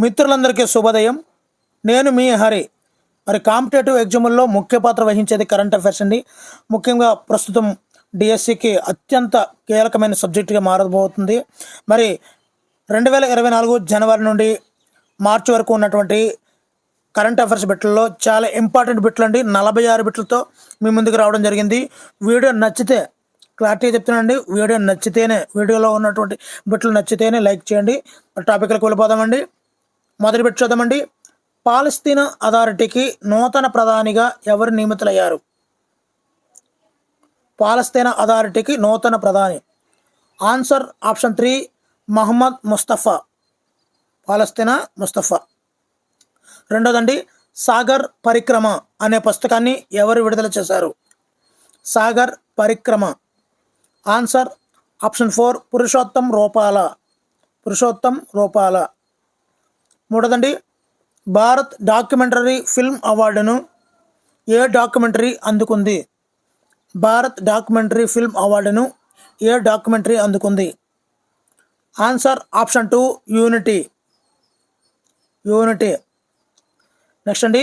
మిత్రులందరికీ శుభోదయం. నేను మీ హరి. మరి కాంపిటేటివ్ ఎగ్జాముల్లో ముఖ్య పాత్ర వహించేది కరెంట్ అఫైర్స్ అండి. ముఖ్యంగా ప్రస్తుతం డిఎస్సికి అత్యంత కీలకమైన సబ్జెక్టుగా మారబోతుంది. మరి 2024 జనవరి నుండి మార్చి వరకు ఉన్నటువంటి కరెంట్ అఫైర్స్ బిట్లలో చాలా ఇంపార్టెంట్ బిట్లు అండి. 46 బిట్లతో మీ ముందుకు రావడం జరిగింది. వీడియో నచ్చితే క్లారిటీ చెప్తున్నానండి. వీడియోలో ఉన్నటువంటి బిట్లు నచ్చితేనే లైక్ చేయండి. టాపిక్లకు వెళ్ళిపోదామండి. మొదటి బిట్ చూద్దామండి. పాలస్తీనా అథారిటీకి నూతన ప్రధానిగా ఎవరు నియమితులయ్యారు? పాలస్తీనా అథారిటీకి నూతన ప్రధాని. Answer option 3 Mohammad Mustafa. పాలస్తీనా ముస్తఫా. రెండోదండి, సాగర్ పరిక్రమ అనే పుస్తకాన్ని ఎవరు విడుదల చేశారు? సాగర్ పరిక్రమ. Answer option 4 Purushottam Rupala. మూడోదండి, భారత్ డాక్యుమెంటరీ ఫిల్మ్ అవార్డును ఏ డాక్యుమెంటరీ అందుకుంది? భారత్ డాక్యుమెంటరీ ఫిల్మ్ అవార్డును ఏ డాక్యుమెంటరీ అందుకుంది? Answer option 2 unity. నెక్స్ట్ అండి,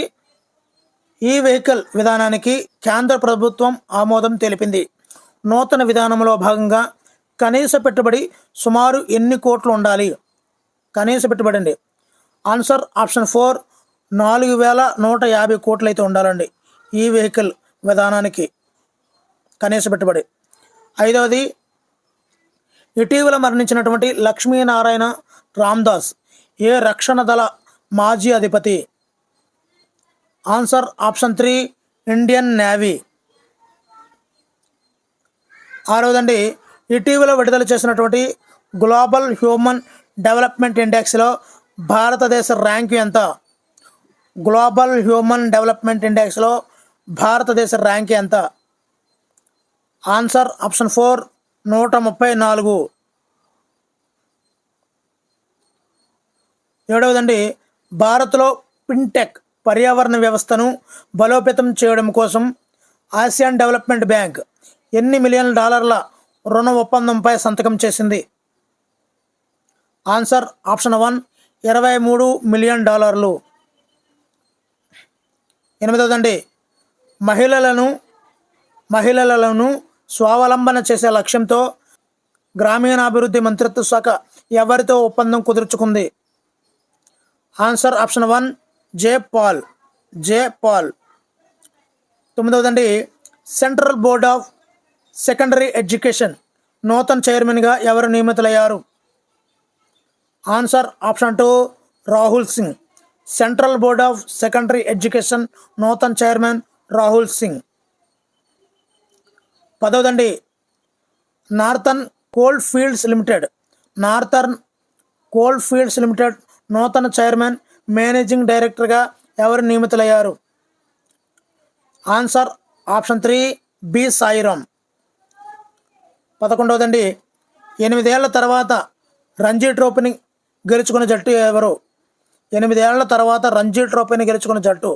ఈ వెహికల్ విధానానికి కేంద్ర ప్రభుత్వం ఆమోదం తెలిపింది. నూతన విధానంలో భాగంగా కనీస పెట్టుబడి సుమారు ఎన్ని కోట్లు ఉండాలి? కనీస పెట్టుబడి అండి. ఆన్సర్ ఆప్షన్ 4 4,150 కోట్లు అయితే ఉండాలండి ఈ వెహికల్ విధానానికి కనీస పెట్టుబడి. ఐదవది, ఇటీవల మరణించినటువంటి లక్ష్మీనారాయణ రామ్దాస్ ఏ రక్షణ దళ మాజీ అధిపతి? Answer option 3 Indian navy. ఆరవదండి, ఇటీవల విడుదల చేసినటువంటి గ్లోబల్ హ్యూమన్ డెవలప్మెంట్ ఇండెక్స్లో భారతదేశ ర్యాంకు ఎంత? గ్లోబల్ హ్యూమన్ డెవలప్మెంట్ ఇండెక్స్లో భారతదేశ ర్యాంక్ ఎంత? Answer option 4 134. ఏడవదండి, భారత్లో ఫిన్టెక్ పర్యావరణ వ్యవస్థను బలోపేతం చేయడం కోసం ఆసియాన్ డెవలప్మెంట్ బ్యాంక్ ఎన్ని మిలియన్ డాలర్ల రుణ ఒప్పందంపై సంతకం చేసింది? ఆన్సర్ ఆప్షన్ 1 23 మిలియన్ డాలర్లు. ఎనిమిదవదండి, మహిళలను స్వావలంబన చేసే లక్ష్యంతో గ్రామీణాభివృద్ధి మంత్రిత్వ శాఖ ఎవరితో ఒప్పందం కుదుర్చుకుంది? Answer option 1 J PAL. తొమ్మిదవదండి, central board of secondary education నూతన చైర్మన్గా ఎవరు నియమితులయ్యారు? Answer option 2 Rahul Singh. Central board of secondary education నూతన చైర్మన్ రాహుల్ సింగ్. పదవదండి, నార్థర్న్ కోల్డ్ ఫీల్డ్స్ లిమిటెడ్ నూతన చైర్మన్ మేనేజింగ్ డైరెక్టర్గా ఎవరు నియమితులయ్యారు? Answer option 3 B Sairam. 11వదండి, 8 ఏళ్ల తర్వాత రంజీ ట్రోఫీని గెలుచుకున్న జట్టు ఎవరు? 8 ఏళ్ల తర్వాత రంజీ ట్రోఫీని గెలుచుకున్న జట్టు.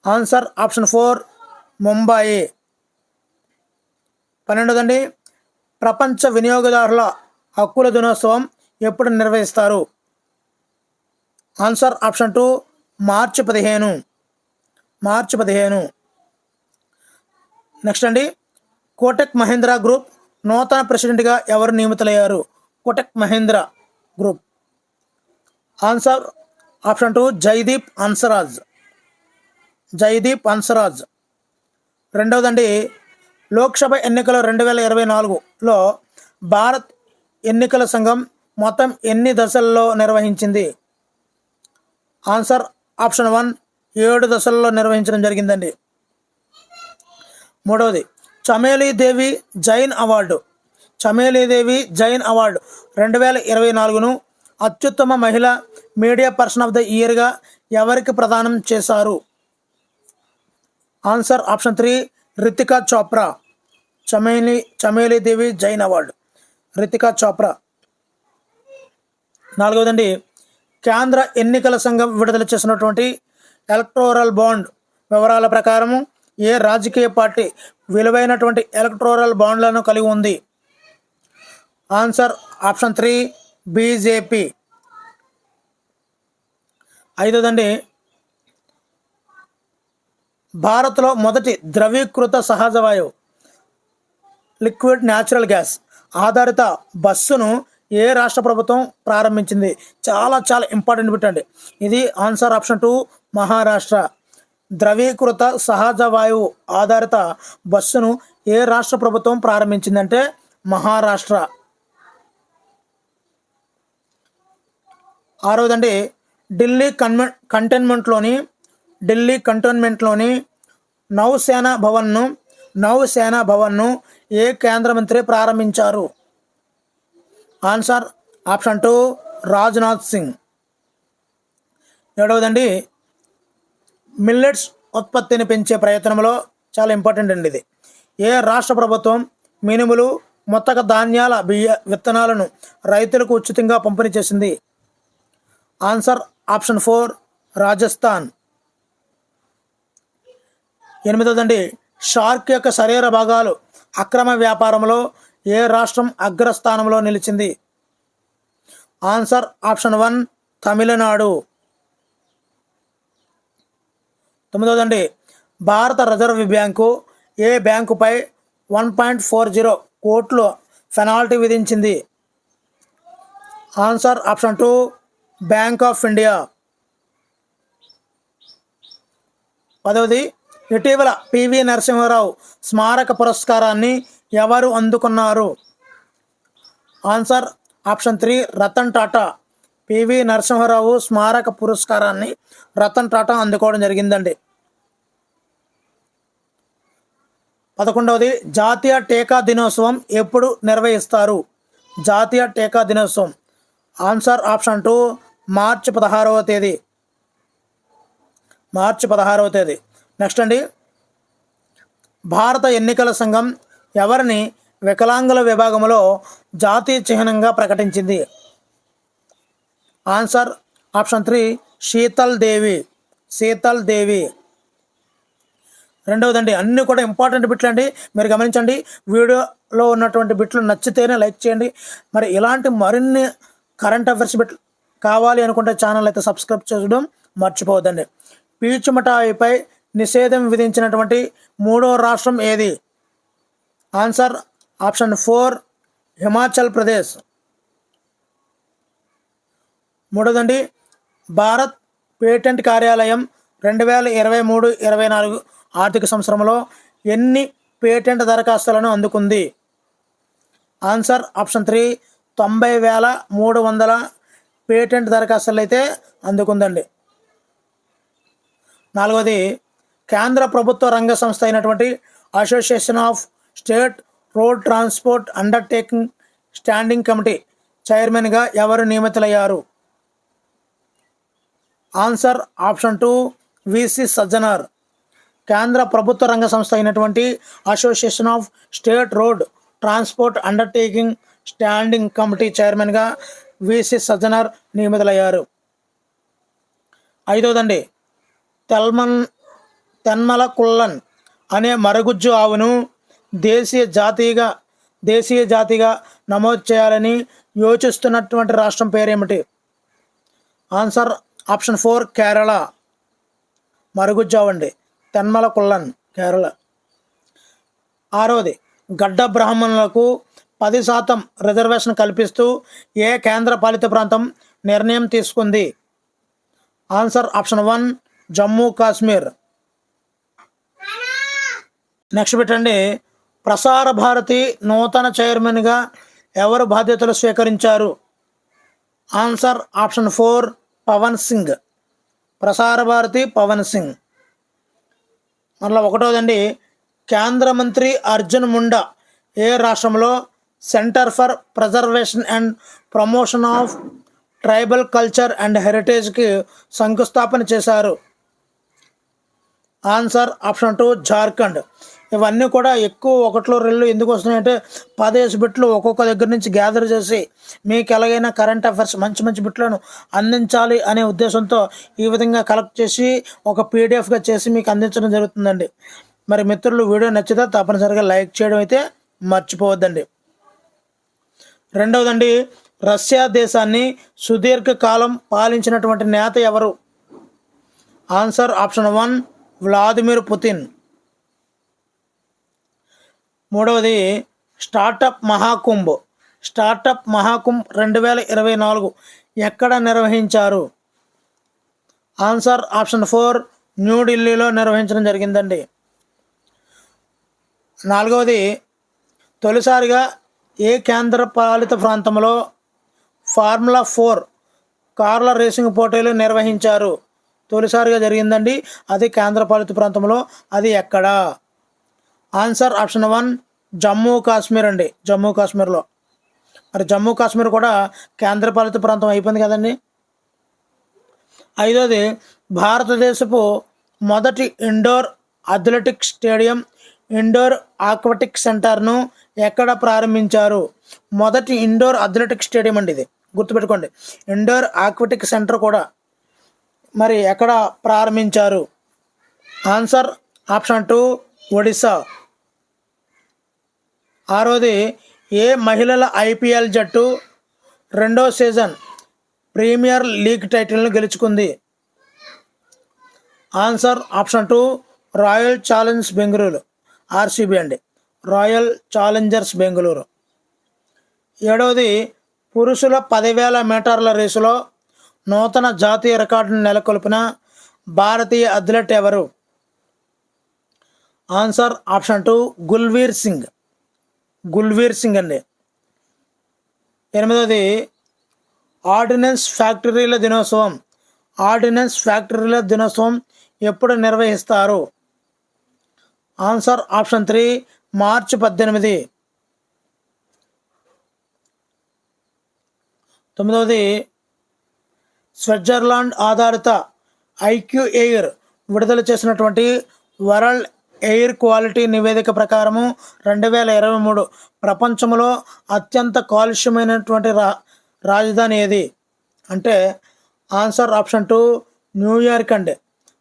Answer option 4 Mumbai. 12వదండి, ప్రపంచ వినియోగదారుల హక్కుల దినోత్సవం ఎప్పుడు నిర్వహిస్తారు? ఆన్సర్ ఆప్షన్ 2 మార్చి 15. నెక్స్ట్ అండి, కోటక్ మహీంద్రా గ్రూప్ నూతన ప్రెసిడెంట్గా ఎవరు నియమితులయ్యారు? Kotak Mahindra group. Answer option 2 Jaideep Hansraj. రెండవదండి, లోక్సభ ఎన్నికల 2024లో భారత్ ఎన్నికల సంఘం మొత్తం ఎన్ని దశల్లో నిర్వహించింది? ఆన్సర్ ఆప్షన్ 1 7 దశల్లో నిర్వహించడం జరిగిందండి. మూడవది, చమేలీ దేవి జైన్ అవార్డు 2024ను అత్యుత్తమ మహిళా మీడియా పర్సన్ ఆఫ్ ద ఇయర్గా ఎవరికి ప్రదానం చేశారు? Answer option 3 Ritika Chopra. Chameli Devi Jain award Ritika Chopra. నాలుగవదండి, కేంద్ర ఎన్నికల సంఘం విడుదల చేసినటువంటి ఎలక్టోరల్ బాండ్ వివరాల ప్రకారము ఏ రాజకీయ పార్టీ విలువైనటువంటి ఎలక్టోరల్ బాండ్లను కలిగి ఉంది? Answer option 3 BJP. ఐదోదండి, భారత్లో మొదటి ద్రవీకృత సహజ వాయువు లిక్విడ్ న్యాచురల్ గ్యాస్ ఆధారిత బస్సును ఏ రాష్ట్ర ప్రభుత్వం ప్రారంభించింది? చాలా చాలా ఇంపార్టెంట్ బిట్ అండి ఇది. Answer option 2 Maharashtra. ద్రవీకృత సహజ వాయువు ఆధారిత బస్సును ఏ రాష్ట్ర ప్రభుత్వం ప్రారంభించిందంటే మహారాష్ట్ర. ఆరోదండి, కంటోన్మెంట్లోని నౌసేనా భవన్ను ఏ కేంద్ర మంత్రి ప్రారంభించారు? Answer option 2 Rajnath Singh. ఏడవదండి, మిల్లెట్స్ ఉత్పత్తిని పెంచే ప్రయత్నంలో చాలా ఇంపార్టెంట్ అండి ఇది. ఏ రాష్ట్ర ప్రభుత్వం మినుములు, మొత్తక ధాన్యాల విత్తనాలను రైతులకు ఉచితంగా పంపిణీ చేసింది? Answer option 4 Rajasthan. ఎనిమిదవదండి, షార్క్ యొక్క శరీర భాగాలు అక్రమ వ్యాపారంలో ఏ రాష్ట్రం అగ్రస్థానంలో నిలిచింది? Answer option 1 Tamil Nadu. తొమ్మిదవదండి, భారత రిజర్వ్ బ్యాంకు ఏ బ్యాంకుపై 1.40 కోట్లు పెనాల్టీ విధించింది? Answer option 2 bank of India. పదవది, ఇటీవల పివి నరసింహారావు స్మారక పురస్కారాన్ని ఎవరు అందుకున్నారు? Answer option 3 Ratan Tata. PV Narasimha Rao స్మారక పురస్కారాన్ని రతన్ టాటా అందుకోవడం జరిగిందండి. 11వది, జాతీయ టీకా దినోత్సవం ఎప్పుడు నిర్వహిస్తారు? జాతీయ టీకా దినోత్సవం ఆన్సర్ ఆప్షన్ 2 మార్చి 16వ తేదీ. నెక్స్ట్ అండి, భారత ఎన్నికల సంఘం ఎవరిని వికలాంగుల విభాగంలో జాతీయ చిహ్నంగా ప్రకటించింది? ఆన్సర్ ఆప్షన్ 3 శీతల్ దేవి. రెండవదండి, అన్నీ కూడా ఇంపార్టెంట్ బిట్లు అండి, మీరు గమనించండి. వీడియోలో ఉన్నటువంటి బిట్లు నచ్చితేనే లైక్ చేయండి. మరి ఇలాంటి మరిన్ని కరెంట్ అఫైర్స్ బిట్లు కావాలి అనుకుంటే ఛానల్ అయితే సబ్స్క్రైబ్ చేయడం మర్చిపోవద్దండి. పీచు మిఠాయిపై నిషేధం విధించినటువంటి 3వ రాష్ట్రం ఏది? Answer option 4 Himachal Pradesh. మూడోదండి, భారత్ పేటెంట్ కార్యాలయం 2023-24 ఆర్థిక సంవత్సరంలో ఎన్ని పేటెంట్ దరఖాస్తులను అందుకుంది? ఆన్సర్ ఆప్షన్ 3 90,300 పేటెంట్ దరఖాస్తులు అయితే అందుకుందండి. నాలుగవది, కేంద్ర ప్రభుత్వ రంగ సంస్థ అయినటువంటి association of state road transport undertaking standing committee చైర్మన్గా ఎవరు నియమితులయ్యారు? Answer option 2 VC Sajjanar. కేంద్ర ప్రభుత్వ రంగ సంస్థ అయినటువంటి association of state road transport undertaking standing committee చైర్మన్గా విసి సజ్జనార్ నియమితులయ్యారు. ఐదవదండి, తెన్మల కుల్లన్ అనే మరగుజ్జు ఆవును దేశీయ జాతిగా నమోదు చేయాలని యోచిస్తున్నటువంటి రాష్ట్రం పేరేమిటి? Answer option 4 Kerala. మరగుజ్జు ఆవు అండి, తెన్మల కుల్లన్, కేరళ. ఆరవది, గడ్డ బ్రాహ్మణులకు 10% రిజర్వేషన్ కల్పిస్తూ ఏ కేంద్ర పాలిత ప్రాంతం నిర్ణయం తీసుకుంది? Answer option 1 Jammu Kashmir. Next పెట్టండి, ప్రసార భారతి నూతన చైర్మన్గా ఎవరు బాధ్యతలు స్వీకరించారు? Answer option 4 Pawan Singh. ప్రసార భారతి పవన్ సింగ్. మళ్ళీ ఒకటోదండి, కేంద్ర మంత్రి అర్జున్ ముండా ఏ రాష్ట్రంలో centre for preservation and promotion of tribal culture and హెరిటేజ్కి శంకుస్థాపన చేశారు? Answer option 2 Jharkhand. ఇవన్నీ కూడా ఎక్కువ 1-2 ఎందుకు వస్తున్నాయంటే 10 బిట్లు ఒక్కొక్క దగ్గర నుంచి గ్యాదర్ చేసి మీకు ఎలాగైనా కరెంట్ అఫైర్స్ మంచి బిట్లను అందించాలి అనే ఉద్దేశంతో ఈ విధంగా కలెక్ట్ చేసి ఒక పీడిఎఫ్గా చేసి మీకు అందించడం జరుగుతుందండి. మరి మిత్రులు, వీడియో నచ్చితే తప్పనిసరిగా లైక్ చేయడం అయితే మర్చిపోవద్దండి. రెండవదండి, రష్యా దేశాన్ని సుదీర్ఘకాలం పాలించినటువంటి నేత ఎవరు? Answer option 1 Vladimir Putin. మూడవది స్టార్టప్ మహాకుంభ్. స్టార్టప్ మహాకుంభ్ 2024 ఎక్కడ నిర్వహించారు? ఆన్సర్ ఆప్షన్ 4 న్యూఢిల్లీలో నిర్వహించడం జరిగిందండి. నాలుగవది తొలిసారిగా ఏ కేంద్ర పాలిత ప్రాంతంలో ఫార్ములా 4 కార్ల రేసింగ్ పోటీలు నిర్వహించారు? తొలిసారిగా జరిగిందండి, అది కేంద్ర పాలిత ప్రాంతంలో. అది ఎక్కడ? ఆన్సర్ ఆప్షన్ 1 జమ్మూ కాశ్మీర్ అండి, జమ్మూ కాశ్మీర్లో. మరి జమ్మూ కాశ్మీర్ కూడా కేంద్రపాలిత ప్రాంతం అయిపోయింది కదండి. ఐదోది భారతదేశపు మొదటి indoor athletics stadium, indoor aquatic సెంటర్ను ఎక్కడ ప్రారంభించారు? మొదటి ఇండోర్ అథ్లెటిక్ స్టేడియం అండి ఇది, గుర్తుపెట్టుకోండి. ఇండోర్ ఆక్వాటిక్ సెంటర్ కూడా మరి ఎక్కడ ప్రారంభించారు? Answer option 2 Odisha. ఆరోది ఏ మహిళల ఐపీఎల్ జట్టు 2వ సీజన్ ప్రీమియర్ లీగ్ టైటిల్ను గెలుచుకుంది? Answer option 2 royal Challengers Bengaluru, RCB అండి, రాయల్ ఛాలెంజర్స్ బెంగళూరు. ఏడవది పురుషుల 10,000 మీటర్ల రేసులో నూతన జాతీయ రికార్డును నెలకొల్పిన భారతీయ అథ్లెట్ ఎవరు? ఆన్సర్ ఆప్షన్ 2 గుల్వీర్ సింగ్, గుల్వీర్ సింగ్ అండి. ఎనిమిదవది ఆర్డినెన్స్ ఫ్యాక్టరీల దినోత్సవం. ఆర్డినెన్స్ ఫ్యాక్టరీల దినోత్సవం ఎప్పుడు నిర్వహిస్తారు? ఆన్సర్ ఆప్షన్ 3 మార్చి 18. తొమ్మిదవది స్విట్జర్లాండ్ ఆధారిత ఐక్యూ ఎయిర్ విడుదల చేసినటువంటి వరల్డ్ ఎయిర్ క్వాలిటీ నివేదిక ప్రకారము 2023 ప్రపంచంలో అత్యంత కాలుష్యమైనటువంటి రాజధాని ఏది? అంటే ఆన్సర్ ఆప్షన్ 2 న్యూయార్క్ అండి,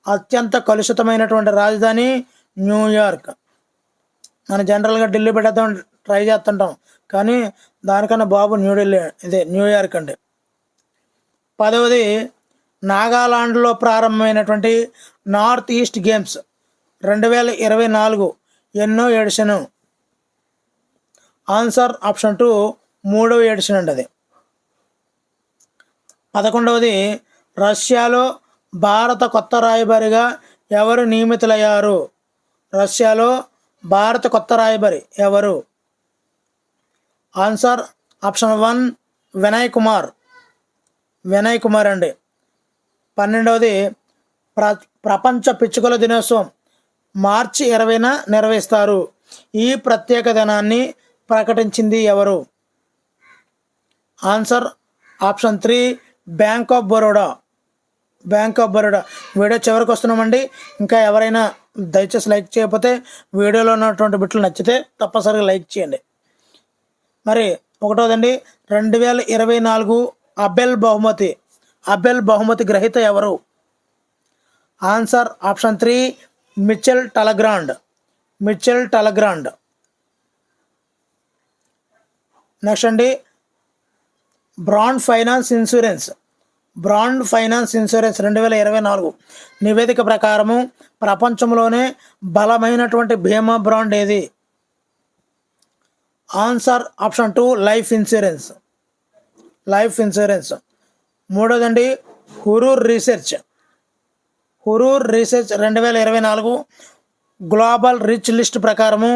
అత్యంత కలుషితమైనటువంటి రాజధాని న్యూయార్క్. మనం జనరల్గా ఢిల్లీ పెట్టేద్దాం ట్రై చేస్తుంటాం, కానీ దానికన్నా బాబు న్యూఢిల్లీ, ఇదే న్యూయార్క్ అండి. 10వది నాగాలాండ్లో ప్రారంభమైనటువంటి నార్త్ ఈస్ట్ గేమ్స్ 2024 ఎన్నో ఎడిషను? ఆన్సర్ ఆప్షన్ 2 3వ ఎడిషన్ అండి అది. 11వది రష్యాలో భారత కొత్త రాయబారిగా ఎవరు నియమితులయ్యారు? రష్యాలో భారత కొత్త రాయబారి ఎవరు? ఆన్సర్ ఆప్షన్ 1 వినయ్ కుమార్, వినయ్ కుమార్ అండి. 12వది ప్రపంచ పిచ్చుకల దినోత్సవం మార్చి 20న నిర్వహిస్తారు. ఈ ప్రత్యేక దినాన్ని ప్రకటించింది ఎవరు? Answer option 3 bank of Baroda, bank of Baroda. Video చివరికి వస్తున్నామండి. ఇంకా ఎవరైనా దయచేసి లైక్ చేయకపోతే, వీడియోలో ఉన్నటువంటి బిట్లు నచ్చితే తప్పనిసరిగా లైక్ చేయండి. మరి ఒకటోదండి 2024 అబెల్ బహుమతి గ్రహీత ఎవరు? Answer option 3 Michel Talagrand, Michel Talagrand. Next అండి బ్రాండ్ ఫైనాన్స్ ఇన్సూరెన్స్ 2024 నివేదిక ప్రకారము ప్రపంచంలోనే బలమైనటువంటి బీమా బ్రాండ్ ఏది? Answer option 2 life insurance, life insurance. మూడోదండి Hurun research 2024 global rich list ప్రకారము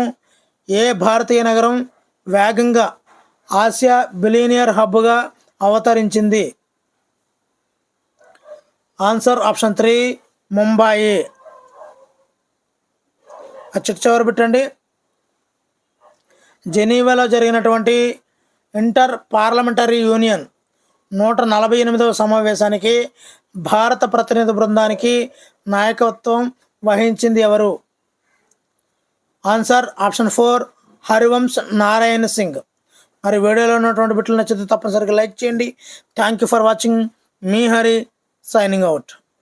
ఏ భారతీయ నగరం వేగంగా ఆసియా బిలియనియర్ హబ్గా అవతరించింది? Answer option 3 Mumbai. చివరి పెట్టండి. జెనీవాలో జరిగినటువంటి ఇంటర్ పార్లమెంటరీ యూనియన్ 148వ సమావేశానికి భారత ప్రతినిధి బృందానికి నాయకత్వం వహించింది ఎవరు? Answer option 4 Harivansh Narayana Singh. మరి వీడియోలో ఉన్నటువంటి బిట్లు నచ్చితే తప్పనిసరిగా లైక్ చేయండి. Thank you for watching. Me Hari signing out.